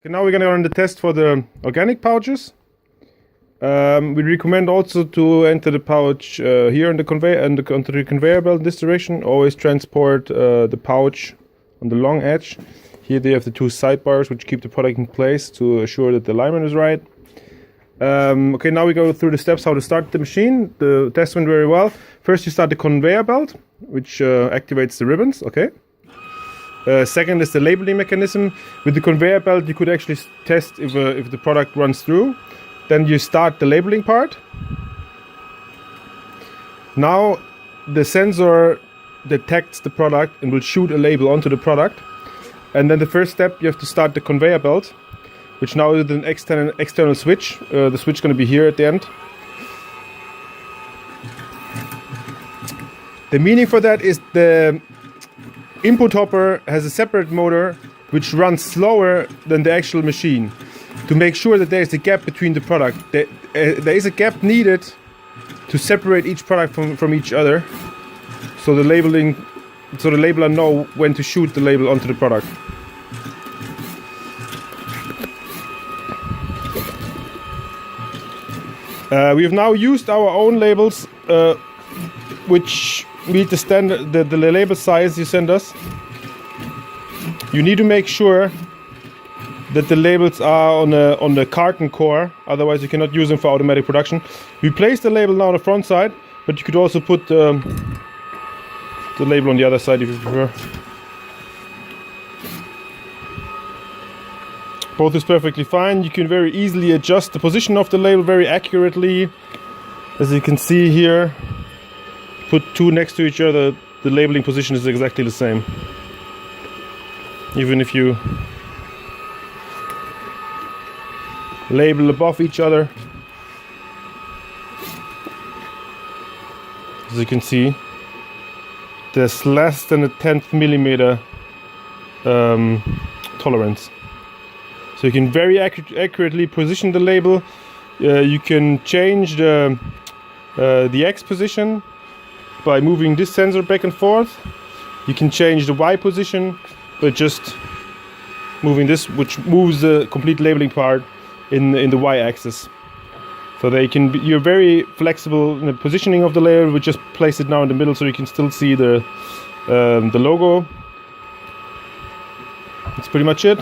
Okay, now we're gonna run the test for the organic pouches. We recommend also to enter the pouch here on the conveyor and onto the conveyor belt in this direction. Always transport the pouch on the long edge. Here they have the two sidebars which keep the product in place to assure that the alignment is right. Okay, now we go through the steps how to start the machine. The test went very well. First you start the conveyor belt, which activates the ribbons. Okay. Second is the labeling mechanism. With the conveyor belt you could actually test if the product runs through. Then you start the labeling part. Now the sensor detects the product and will shoot a label onto the product. And then the first step, you have to start the conveyor belt, which now is an external switch. The switch is going to be here at the end. The meaning for that is the input hopper has a separate motor which runs slower than the actual machine to make sure that there is a gap between the product. There is a gap needed to separate each product from each other, so the labeler know when to shoot the label onto the product. We have now used our own labels, which meet the standard, the label size you send us. You need to make sure that the labels are on the carton core, otherwise you cannot use them for automatic production. We place the label now on the front side, but you could also put the label on the other side if you prefer. Both is perfectly fine. You can very easily adjust the position of the label very accurately. As you can see here, put two next to each other, the labeling position is exactly the same. Even if you label above each other, as you can see, there's less than a 10th millimeter tolerance. So you can very accurately position the label. You can change the X position by moving this sensor back and forth. You can change the Y position by just moving this, which moves the complete labeling part in the Y-axis. So you're very flexible in the positioning of the label. We just place it now in the middle so you can still see the logo. That's pretty much it.